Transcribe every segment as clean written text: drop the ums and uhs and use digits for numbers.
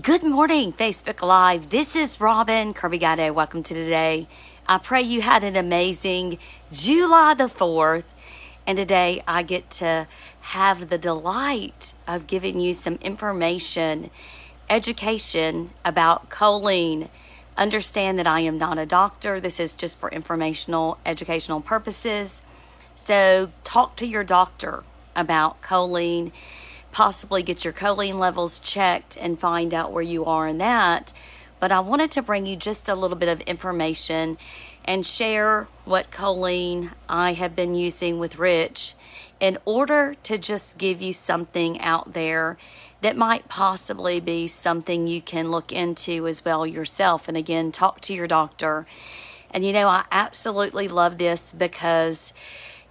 Good morning, Facebook Live. This is Robin Kirby Gatto. Welcome to today. I pray you had an amazing July the 4th. And today I get to have the delight of giving you some information, education about choline. Understand that I am not a doctor. This is just for informational, educational purposes. So talk to your doctor about choline. Possibly get your choline levels checked and find out where you are in that. But I wanted to bring you just a little bit of information and share what choline I have been using with Rich in order to just give you something out there that might possibly be something you can look into as well yourself. And again, talk to your doctor. And I absolutely love this because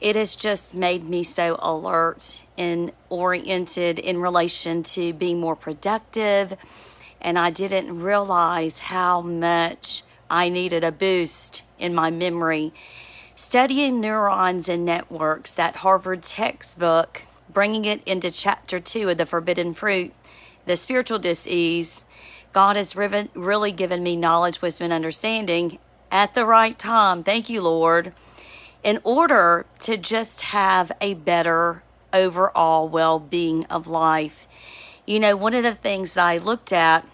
it has just made me so alert and oriented in relation to being more productive. And I didn't realize how much I needed a boost in my memory. Studying neurons and networks, that Harvard textbook, bringing it into chapter 2 of the forbidden fruit, the spiritual disease, God has really given me knowledge, wisdom, and understanding at the right time. Thank you, Lord. In order to just have a better overall well-being of life. One of the things that I looked at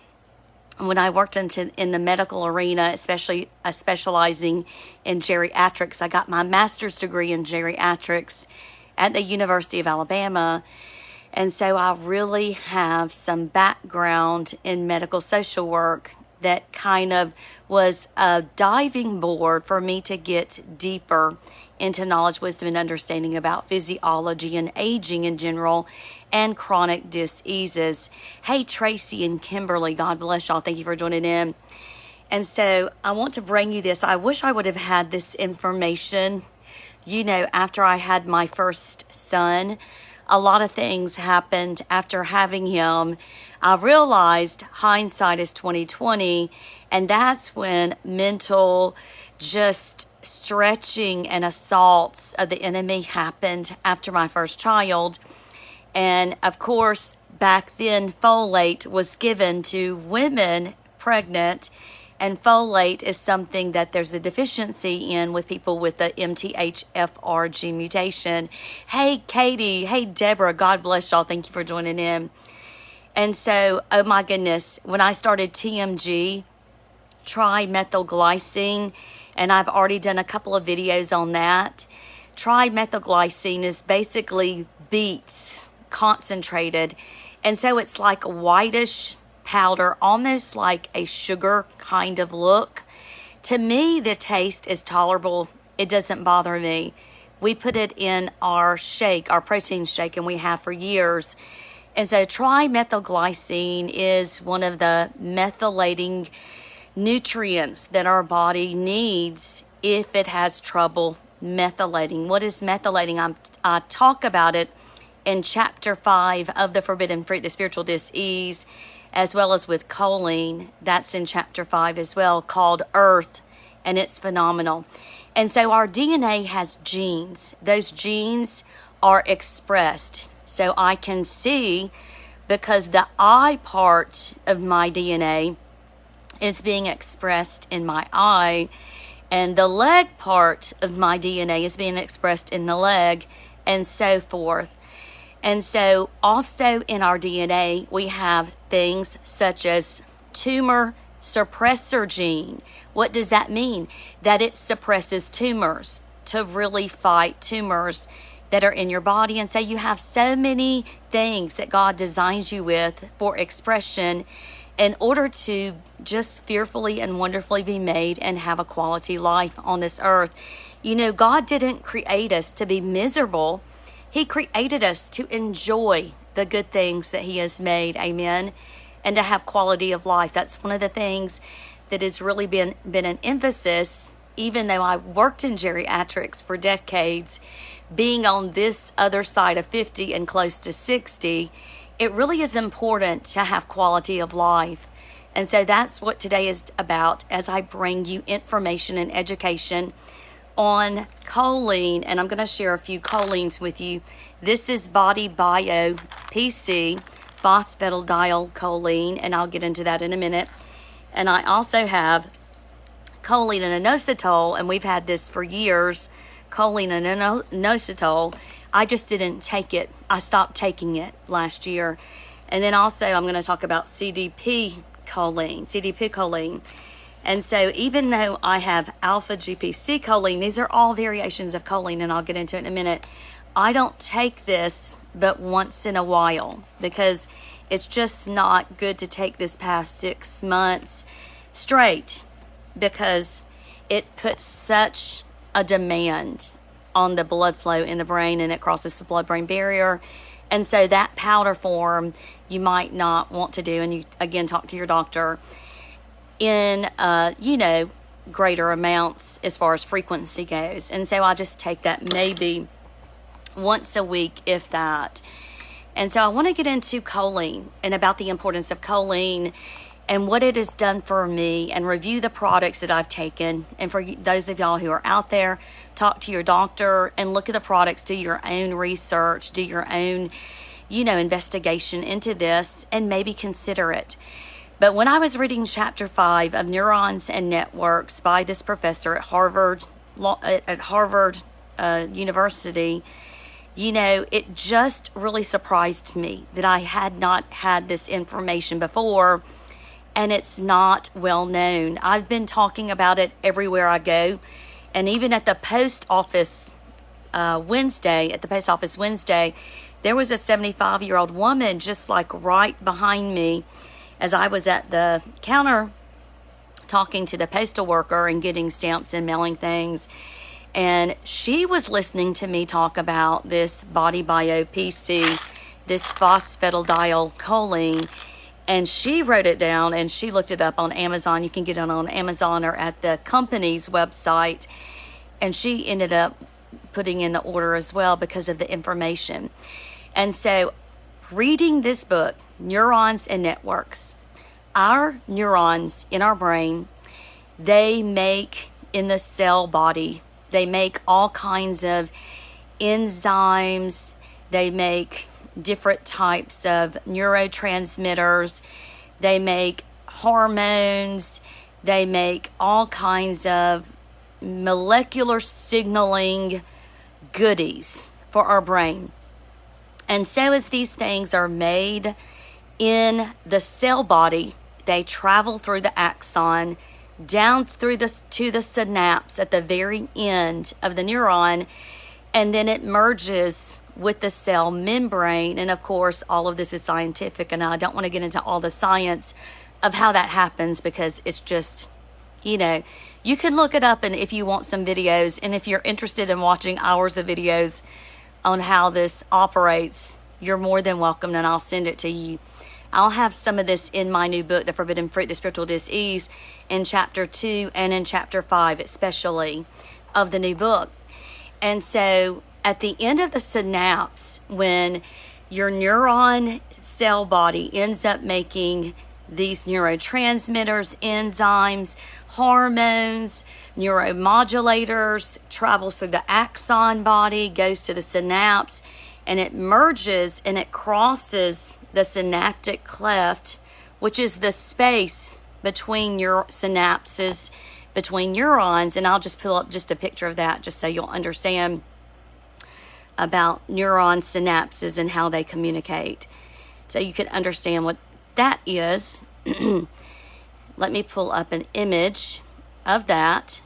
when I worked in the medical arena, especially specializing in geriatrics, I got my master's degree in geriatrics at the University of Alabama. And so I really have some background in medical social work that kind of was a diving board for me to get deeper into knowledge, wisdom, and understanding about physiology and aging in general and chronic diseases. Hey, Tracy and Kimberly, God bless y'all. Thank you for joining in. And so I want to bring you this. I wish I would have had this information, after I had my first son. A lot of things happened after having him. I realized hindsight is 2020, and that's when mental just stretching and assaults of the enemy happened after my first child. And of course, back then, folate was given to women pregnant, and folate is something that there's a deficiency in with people with the MTHFR gene mutation. Hey, Katie. Hey, Deborah. God bless y'all. Thank you for joining in. And so, oh my goodness, when I started TMG, trimethylglycine, and I've already done a couple of videos on that. Trimethylglycine is basically beets concentrated. And so it's like a whitish powder, almost like a sugar kind of look. To me, the taste is tolerable. It doesn't bother me. We put it in our shake, our protein shake, and we have for years. And so trimethylglycine is one of the methylating nutrients that our body needs if it has trouble methylating. What is methylating? I talk about it in chapter 5 of the forbidden fruit, the spiritual disease, as well as with choline. That's in chapter 5 as well, called Earth, and it's phenomenal. And so our DNA has genes. Those genes are expressed. So I can see, because the eye part of my DNA is being expressed in my eye, and the leg part of my DNA is being expressed in the leg, and so forth. And so also in our DNA, we have things such as tumor suppressor gene. What does that mean? That it suppresses tumors to really fight tumors that are in your body. And so you have so many things that God designs you with for expression in order to just fearfully and wonderfully be made and have a quality life on this earth. God didn't create us to be miserable. He created us to enjoy the good things that He has made. Amen. And to have quality of life. That's one of the things that has really been an emphasis, even though I worked in geriatrics for decades, being on this other side of 50 and close to 60, it really is important to have quality of life. And so that's what today is about, as I bring you information and education on choline. And I'm going to share a few cholines with you. This is Body Bio PC phosphatidylcholine, and I'll get into that in a minute. And I also have choline and inositol, and we've had this for years, choline and inositol. I just didn't take it. I stopped taking it last year. And then also I'm going to talk about CDP choline. And so even though I have alpha GPC choline, these are all variations of choline, and I'll get into it in a minute. I don't take this but once in a while because it's just not good to take this past 6 months straight, because it puts such a demand on the blood flow in the brain, and it crosses the blood-brain barrier. And so that powder form you might not want to do, and you again talk to your doctor in greater amounts as far as frequency goes. And so I just take that maybe once a week, if that. And so I want to get into choline and about the importance of choline and what it has done for me, and review the products that I've taken. And for those of y'all who are out there, talk to your doctor and look at the products, do your own research, do your own, investigation into this, and maybe consider it. But when I was reading chapter 5 of Neurons and Networks by this professor at Harvard University, it just really surprised me that I had not had this information before, and it's not well known. I've been talking about it everywhere I go, and even at the post office Wednesday, there was a 75-year-old woman just like right behind me as I was at the counter talking to the postal worker and getting stamps and mailing things. And she was listening to me talk about this Body Bio PC, this phosphatidylcholine, and she wrote it down and she looked it up on Amazon. You can get it on Amazon or at the company's website. And she ended up putting in the order as well because of the information. And so reading this book, Neurons and Networks, our neurons in our brain, they make in the cell body, they make all kinds of enzymes, they make different types of neurotransmitters, they make hormones, they make all kinds of molecular signaling goodies for our brain. And so as these things are made in the cell body, they travel through the axon down through to the synapse at the very end of the neuron, and then it merges with the cell membrane. And of course, all of this is scientific, and I don't want to get into all the science of how that happens because it's just, you can look it up, and if you want some videos, and if you're interested in watching hours of videos on how this operates, you're more than welcome, and I'll send it to you. I'll have some of this in my new book, The Forbidden Fruit, The Spiritual Dis-ease, in chapter 2 and in chapter 5, especially, of the new book. And so at the end of the synapse, when your neuron cell body ends up making these neurotransmitters, enzymes, hormones, neuromodulators, travels through the axon body, goes to the synapse, and it merges and it crosses the synaptic cleft, which is the space between your synapses, between neurons. And I'll just pull up just a picture of that just so you'll understand about neuron synapses and how they communicate, so you can understand what that is. Let me pull up an image of that,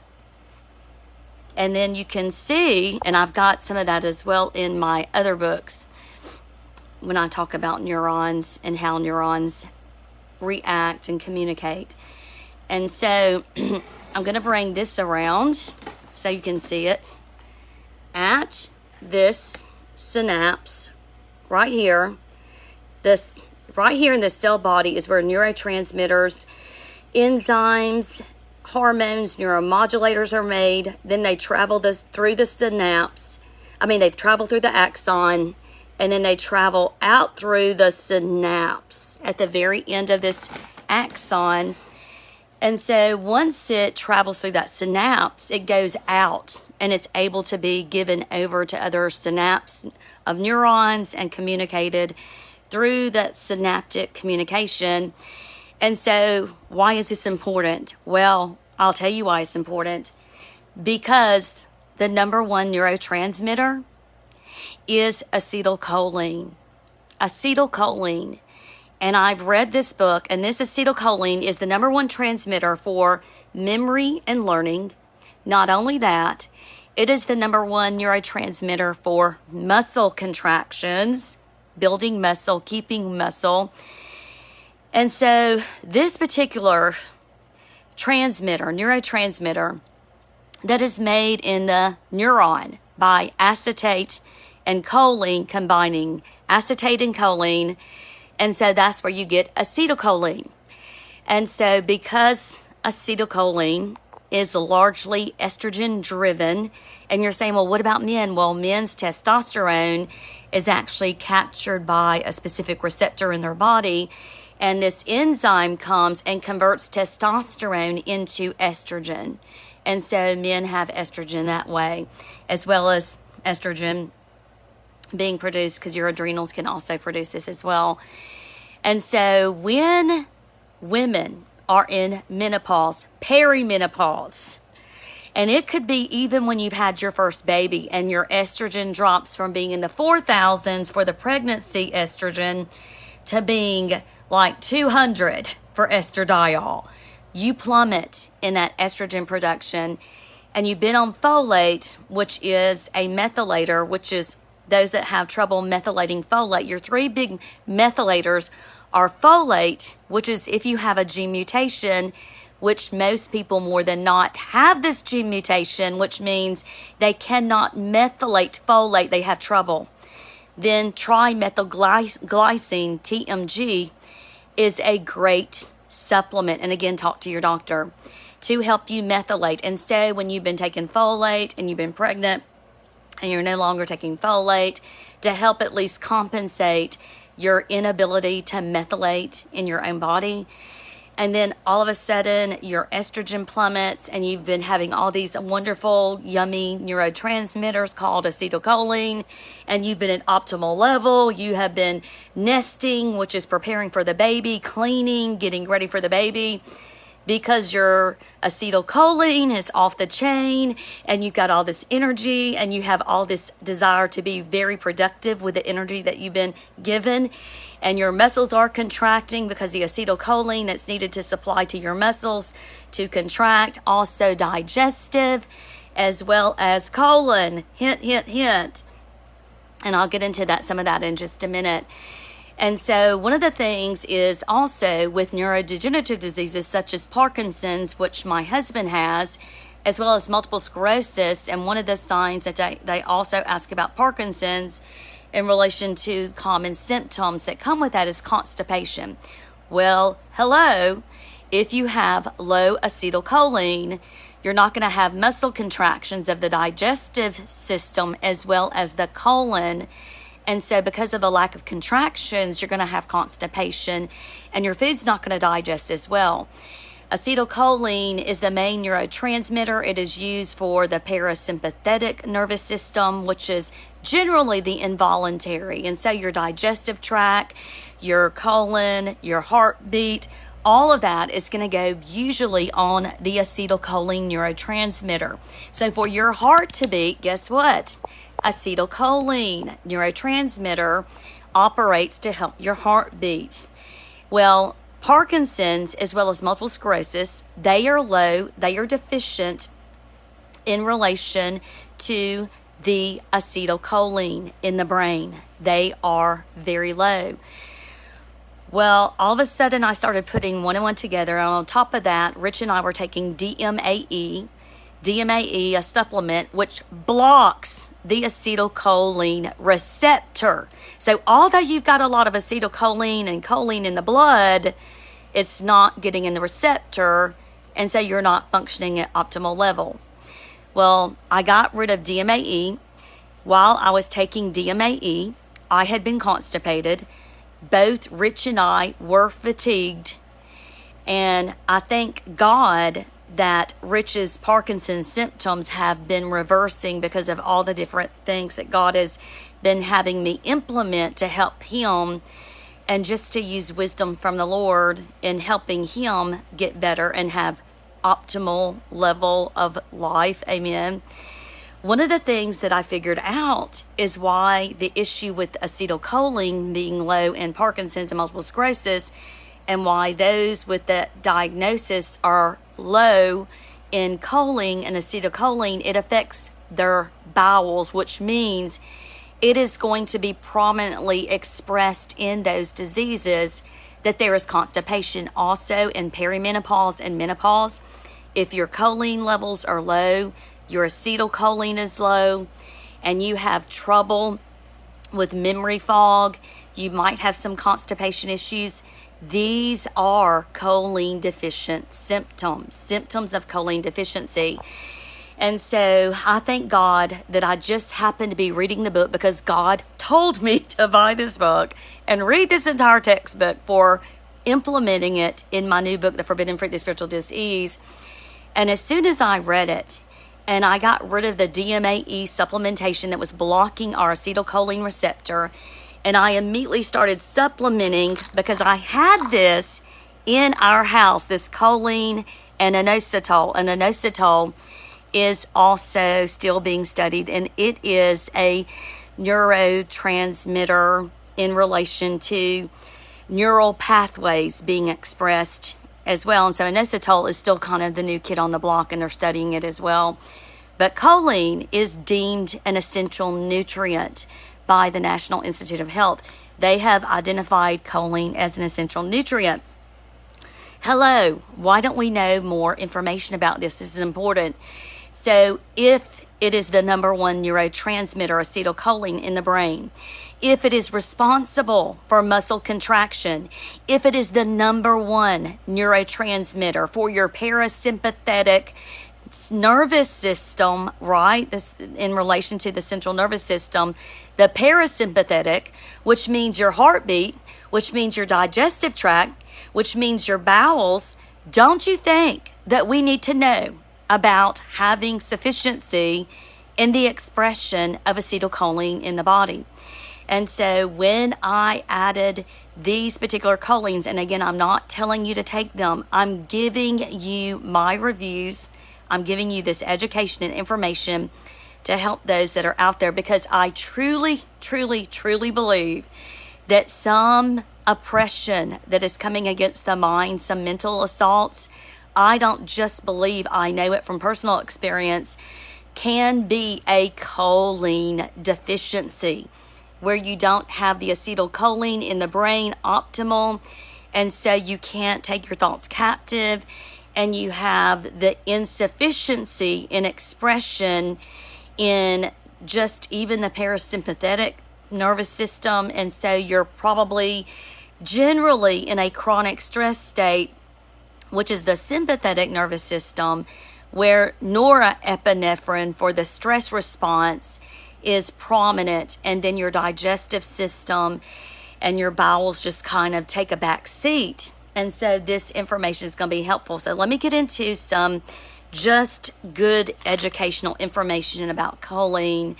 and then you can see, and I've got some of that as well in my other books when I talk about neurons and how neurons react and communicate. And so I'm going to bring this around so you can see it. At this synapse right here, this right here in the cell body is where neurotransmitters, enzymes, hormones, neuromodulators are made. Then they travel through the synapse. They travel through the axon, and then they travel out through the synapse at the very end of this axon. And so once it travels through that synapse, it goes out and it's able to be given over to other synapses of neurons and communicated through the synaptic communication. And so why is this important? Well, I'll tell you why it's important. Because the number one neurotransmitter is acetylcholine. Acetylcholine. And I've read this book, and this acetylcholine is the number one transmitter for memory and learning. Not only that, it is the number one neurotransmitter for muscle contractions, building muscle, keeping muscle. And so this particular neurotransmitter that is made in the neuron by acetate and choline combining, acetate and choline. And so that's where you get acetylcholine. And so because acetylcholine is largely estrogen driven, and you're saying, well, what about men? Well, men's testosterone is actually captured by a specific receptor in their body. And this enzyme comes and converts testosterone into estrogen. And so men have estrogen that way, as well as estrogen being produced because your adrenals can also produce this as well. And so when women are in menopause, perimenopause, and it could be even when you've had your first baby and your estrogen drops from being in the 4,000s for the pregnancy estrogen to being like 200 for estradiol. You plummet in that estrogen production, and you've been on folate, which is a methylator, which is those that have trouble methylating folate. Your three big methylators are folate, which is if you have a gene mutation, which most people more than not have this gene mutation, which means they cannot methylate folate. They have trouble. Then trimethylglycine, TMG, is a great supplement, and again, talk to your doctor to help you methylate. And so when you've been taking folate and you've been pregnant and you're no longer taking folate, to help at least compensate your inability to methylate in your own body. And then all of a sudden your estrogen plummets and you've been having all these wonderful, yummy neurotransmitters called acetylcholine, and you've been at optimal level. You have been nesting, which is preparing for the baby, cleaning, getting ready for the baby, because your acetylcholine is off the chain and you've got all this energy and you have all this desire to be very productive with the energy that you've been given. And your muscles are contracting because the acetylcholine that's needed to supply to your muscles to contract, also digestive, as well as colon. Hint, hint, hint. And I'll get into some of that in just a minute. And so one of the things is also with neurodegenerative diseases such as Parkinson's, which my husband has, as well as multiple sclerosis. And one of the signs that they also ask about Parkinson's in relation to common symptoms that come with that is constipation. Well, hello, if you have low acetylcholine, you're not going to have muscle contractions of the digestive system as well as the colon. And so because of the lack of contractions, you're going to have constipation and your food's not going to digest as well. Acetylcholine is the main neurotransmitter. It is used for the parasympathetic nervous system, which is generally the involuntary. And so your digestive tract, your colon, your heartbeat, all of that is going to go usually on the acetylcholine neurotransmitter. So for your heart to beat, guess what? Acetylcholine neurotransmitter operates to help your heart beat. Well, Parkinson's as well as multiple sclerosis, they are low, they are deficient in relation to the acetylcholine in the brain. They are very low. Well, all of a sudden I started putting one and one together, and on top of that, Rich and I were taking DMAE, a supplement which blocks the acetylcholine receptor. So although you've got a lot of acetylcholine and choline in the blood, it's not getting in the receptor, and so you're not functioning at optimal level. Well, I got rid of DMAE. While I was taking DMAE, I had been constipated. Both Rich and I were fatigued, and I thank God that Rich's Parkinson's symptoms have been reversing because of all the different things that God has been having me implement to help him and just to use wisdom from the Lord in helping him get better and have optimal level of life. Amen. One of the things that I figured out is why the issue with acetylcholine being low in Parkinson's and multiple sclerosis, and why those with that diagnosis are low in choline and acetylcholine, it affects their bowels, which means it is going to be prominently expressed in those diseases that there is constipation. Also in perimenopause and menopause, if your choline levels are low, your acetylcholine is low, and you have trouble with memory fog, you might have some constipation issues. These are choline deficient symptoms of choline deficiency. And so I thank God that I just happened to be reading the book, because God told me to buy this book and read this entire textbook for implementing it in my new book, The Forbidden Fruit, The Spiritual Disease. And as soon as I read it, and I got rid of the DMAE supplementation that was blocking our acetylcholine receptor, and I immediately started supplementing, because I had this in our house, this choline and inositol. And inositol is also still being studied, and it is a neurotransmitter in relation to neural pathways being expressed as well. And so inositol is still kind of the new kid on the block, and they're studying it as well. But choline is deemed an essential nutrient by the National Institute of Health. They have identified choline as an essential nutrient. Hello, why don't we know more information about this? This is important. So if it is the number one neurotransmitter, acetylcholine, in the brain, if it is responsible for muscle contraction, if it is the number one neurotransmitter for your parasympathetic nervous system, right? This in relation to the central nervous system, the parasympathetic, which means your heartbeat, which means your digestive tract, which means your bowels. Don't you think that we need to know about having sufficiency in the expression of acetylcholine in the body? And so when I added these particular cholines, and again, I'm not telling you to take them, I'm giving you my reviews, I'm giving you this education and information to help those that are out there, because I truly, truly, truly believe that some oppression that is coming against the mind, some mental assaults, I don't just believe, I know it from personal experience, can be a choline deficiency, where you don't have the acetylcholine in the brain optimal, and so you can't take your thoughts captive, and you have the insufficiency in expression in just even the parasympathetic nervous system, and so you're probably generally in a chronic stress state, which is the sympathetic nervous system, where norepinephrine for the stress response is prominent, and then your digestive system and your bowels just kind of take a back seat. And so this information is going to be helpful. So let me get into some just good educational information about choline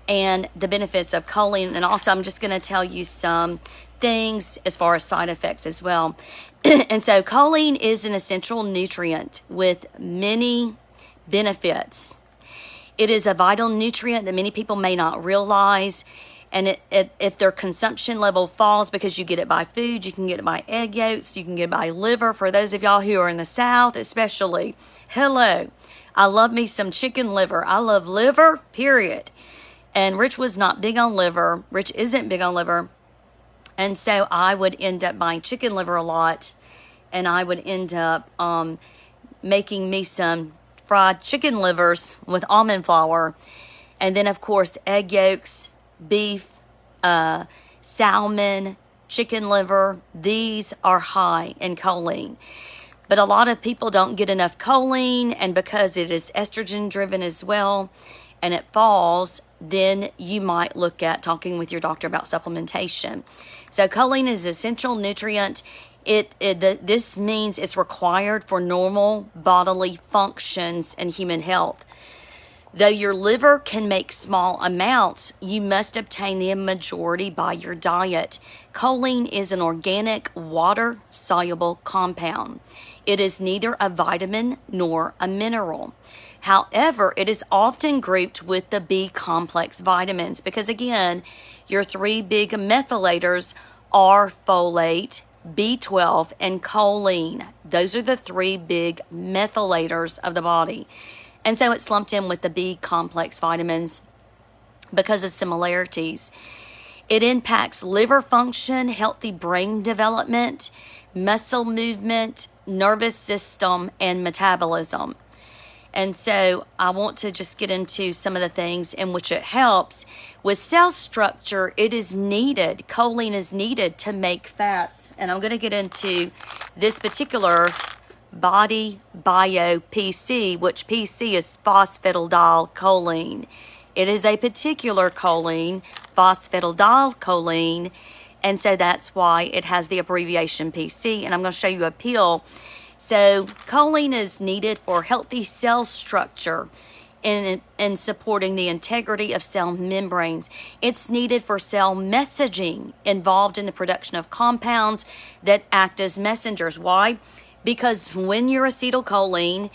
and the benefits of choline. And also I'm just going to tell you some things as far as side effects as well. And so choline is an essential nutrient with many benefits. It is a vital nutrient that many people may not realize. And if their consumption level falls, because you get it by food, you can get it by egg yolks, you can get it by liver. For those of y'all who are in the South especially, hello, I love me some chicken liver. I love liver, period. And Rich was not big on liver. Rich isn't big on liver. And so I would end up buying chicken liver a lot. And I would end up making me some fried chicken livers with almond flour. And then, of course, egg yolks, beef, salmon, chicken liver. These are high in choline. But a lot of people don't get enough choline, and because it is estrogen driven as well, and it falls, then you might look at talking with your doctor about supplementation. So choline is an essential nutrient. This means it's required for normal bodily functions and human health. Though your liver can make small amounts, you must obtain the majority by your diet. Choline is an organic, water-soluble compound. It is neither a vitamin nor a mineral. However, it is often grouped with the B complex vitamins because, again, your three big methylators are folate, B12, and choline. Those are the three big methylators of the body. And so it's lumped in with the B complex vitamins because of similarities. It impacts liver function, healthy brain development, muscle movement, nervous system, and metabolism. And so I want to just get into some of the things in which it helps. With cell structure, it is needed. Choline is needed to make fats. And I'm going to get into this particular Body Bio PC, which PC is phosphatidylcholine. It is a particular choline, phosphatidylcholine, and so that's why it has the abbreviation PC. And I'm going to show you a pill. So choline is needed for healthy cell structure in supporting the integrity of cell membranes. It's needed for cell messaging, involved in the production of compounds that act as messengers. Why? Because when your acetylcholine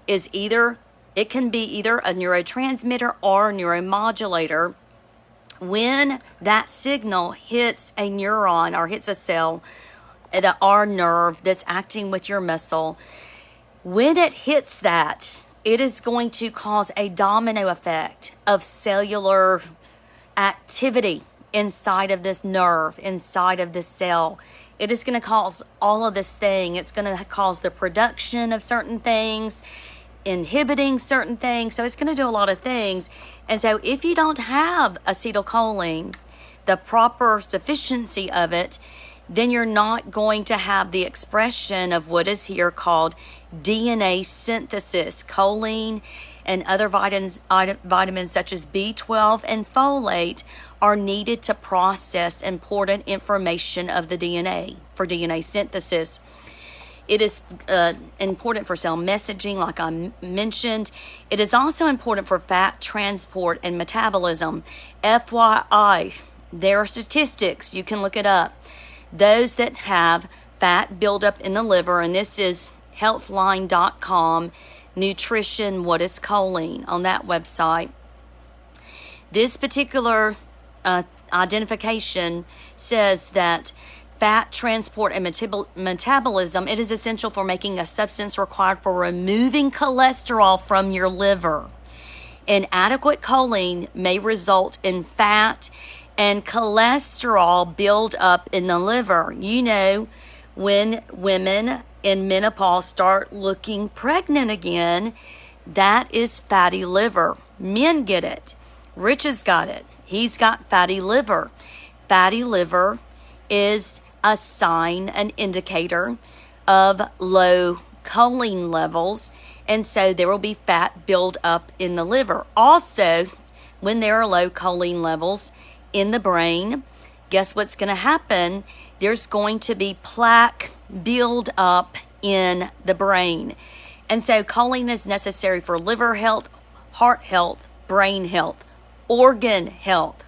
is it can be either a neurotransmitter or a neuromodulator. When that signal hits a neuron or hits a cell, our nerve that's acting with your muscle, when it hits that, it is going to cause a domino effect of cellular activity inside of this nerve, inside of this cell. It is going to cause all of this thing. It's going to cause the production of certain things, inhibiting certain things. So it's going to do a lot of things. And so if you don't have acetylcholine, the proper sufficiency of it, then you're not going to have the expression of what is here called DNA synthesis. Choline and other vitamins such as B12 and folate are needed to process important information of the DNA for DNA synthesis. It is important for cell messaging, like I mentioned. It is also important for fat transport and metabolism. FYI, there are statistics. You can look it up. Those that have fat buildup in the liver, and this is healthline.com, nutrition, what is choline, on that website. This particular identification says that fat transport and metabolism, it is essential for making a substance required for removing cholesterol from your liver. Inadequate choline may result in fat and cholesterol build up in the liver. You know, when women in menopause start looking pregnant again, that is fatty liver. Men get it. Rich has got it. He's got fatty liver. Fatty liver is a sign, an indicator of low choline levels, and so there will be fat build up in the liver. Also, when there are low choline levels in the brain, guess what's going to happen? There's going to be plaque build up in the brain. And so choline is necessary for liver health, heart health, brain health, organ health.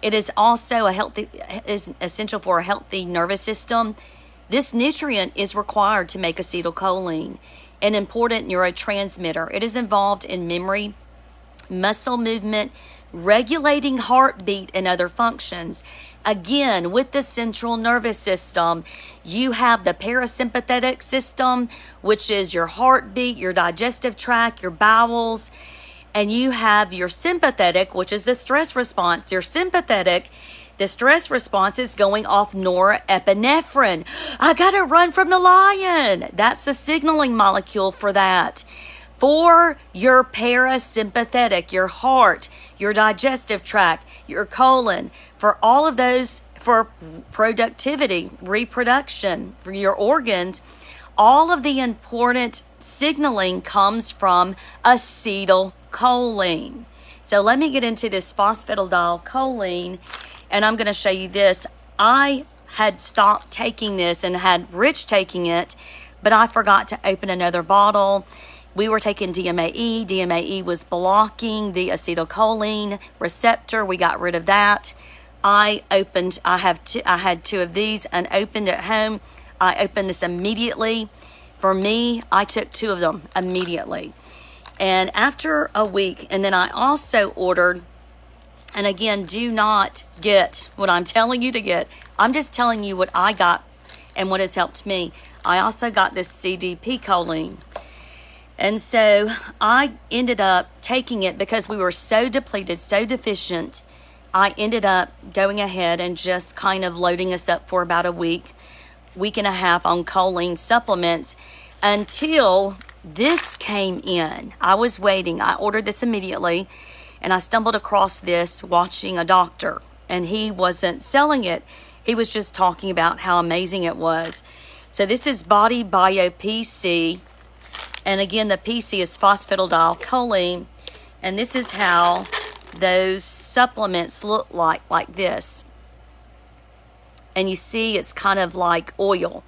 It is also is essential for a healthy nervous system. This nutrient is required to make acetylcholine, an important neurotransmitter. It is involved in memory, muscle movement, regulating heartbeat, and other functions. Again, with the central nervous system, you have the parasympathetic system, which is your heartbeat, your digestive tract, your bowels, and you have your sympathetic, which is the stress response. Your sympathetic, the stress response is going off norepinephrine. I gotta run from the lion. That's the signaling molecule for that. For your parasympathetic, your heart, your digestive tract, your colon, for all of those, for productivity, reproduction, for your organs, all of the important signaling comes from acetylcholine. So let me get into this phosphatidylcholine, and I'm going to show you this. I had stopped taking this and had Rich taking it, but I forgot to open another bottle. We were taking DMAE. DMAE was blocking the acetylcholine receptor. We got rid of that. I had two of these and opened at home. I opened this immediately. For me, I took 2 of them immediately. And after a week, and then I also ordered, and again, do not get what I'm telling you to get. I'm just telling you what I got and what has helped me. I also got this CDP choline. And so I ended up taking it because we were so depleted, so deficient. I ended up going ahead and just kind of loading us up for about a week and a half on choline supplements until this came in. I was waiting. I ordered this immediately, and I stumbled across this watching a doctor, and he wasn't selling it. He was just talking about how amazing it was. So this is Body Bio PC, and again, the PC is phosphatidylcholine, and this is how those supplements look like this. And you see it's kind of like oil.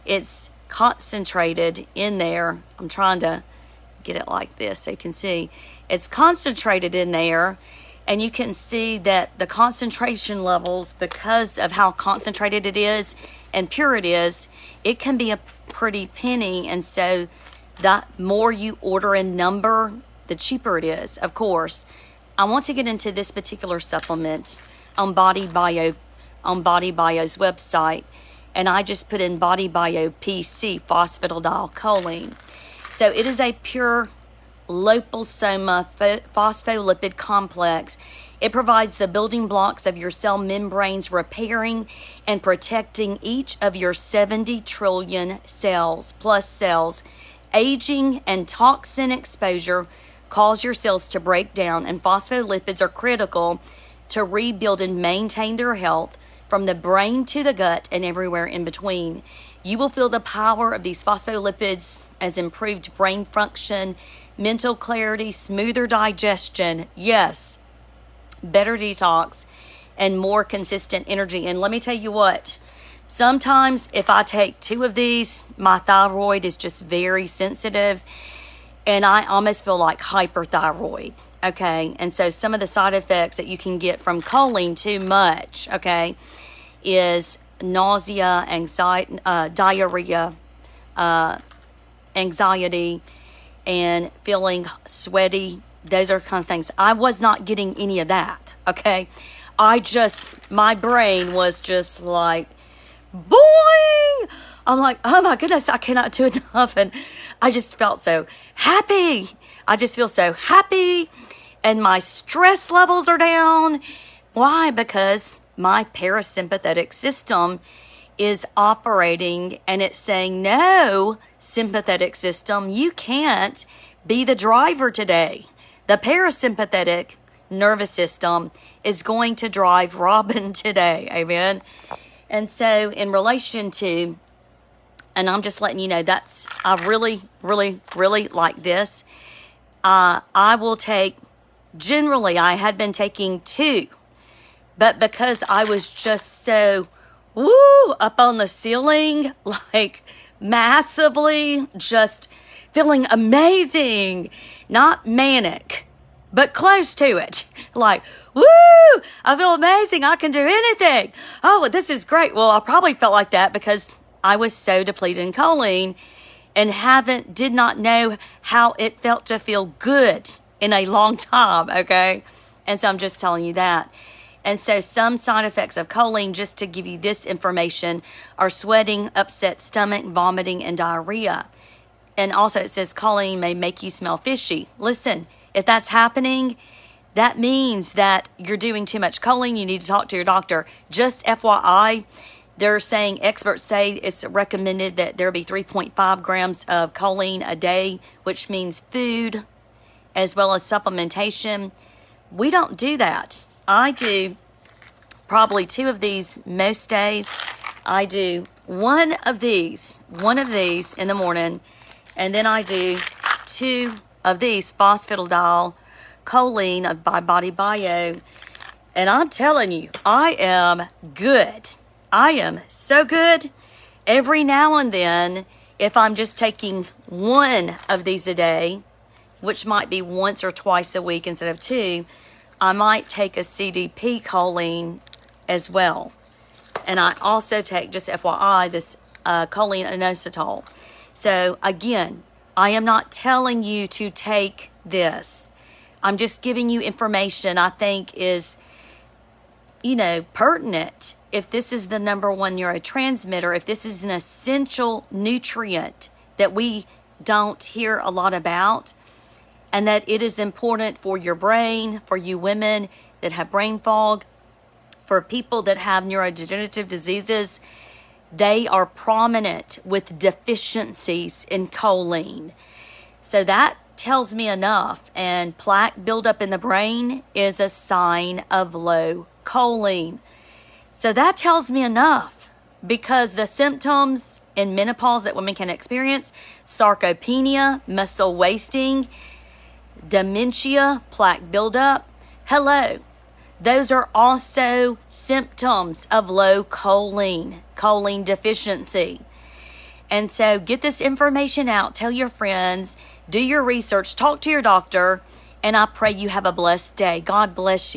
It's concentrated in there. I'm trying to get it like this so you can see. It's concentrated in there, and you can see that the concentration levels, because of how concentrated it is and pure it is, it can be a pretty penny. And so the more you order in number, the cheaper it is, of course. I want to get into this particular supplement on Body Bio's website, and I just put in Body Bio PC phosphatidylcholine. So it is a pure liposoma phospholipid complex. It provides the building blocks of your cell membranes, repairing and protecting each of your 70 trillion cells, plus cells. Aging and toxin exposure cause your cells to break down, and phospholipids are critical to rebuild and maintain their health from the brain to the gut and everywhere in between. You will feel the power of these phospholipids as improved brain function, mental clarity, smoother digestion, yes, better detox, and more consistent energy. And let me tell you what, sometimes if I take 2 of these, my thyroid is just very sensitive, and I almost feel like hyperthyroid, okay? And so some of the side effects that you can get from choline too much, okay, is nausea, anxiety, diarrhea, anxiety, and feeling sweaty. Those are kind of things. I was not getting any of that, okay? My brain was just like, boing! I'm like, oh my goodness, I cannot do enough. And I just felt so happy. I just feel so happy. And my stress levels are down. Why? Because my parasympathetic system is operating, and it's saying, no, sympathetic system, you can't be the driver today. The parasympathetic nervous system is going to drive Robin today. Amen. And so in relation to, and I'm just letting you know, I really, really, really like this. I will take, generally I had been taking 2, but because I was just so, up on the ceiling, like massively, just feeling amazing, not manic, but close to it. Like, woo, I feel amazing. I can do anything. Oh, this is great. Well, I probably felt like that because I was so depleted in choline and did not know how it felt to feel good in a long time, okay? And so I'm just telling you that. And so some side effects of choline, just to give you this information, are sweating, upset stomach, vomiting, and diarrhea. And also it says choline may make you smell fishy. Listen, if that's happening, that means that you're doing too much choline. You need to talk to your doctor. Just FYI, experts say it's recommended that there be 3.5 grams of choline a day, which means food as well as supplementation. We don't do that. I do probably 2 of these most days. I do one of these in the morning, and then I do 2 of these phosphatidylcholine by Body Bio. And I'm telling you, I am good. I am so good. Every now and then, if I'm just taking one of these a day, which might be once or twice a week instead of two, I might take a CDP choline as well. And I also take, just FYI, this choline inositol. So again, I am not telling you to take this. I'm just giving you information I think is, pertinent. If this is the number one neurotransmitter, if this is an essential nutrient that we don't hear a lot about, and that it is important for your brain, for you women that have brain fog, for people that have neurodegenerative diseases, they are prominent with deficiencies in choline. So that tells me enough. And plaque buildup in the brain is a sign of low choline. So that tells me enough, because the symptoms in menopause that women can experience, sarcopenia, muscle wasting, dementia, plaque buildup, hello, those are also symptoms of low choline deficiency. And so get this information out, tell your friends, do your research, talk to your doctor, and I pray you have a blessed day. God bless you.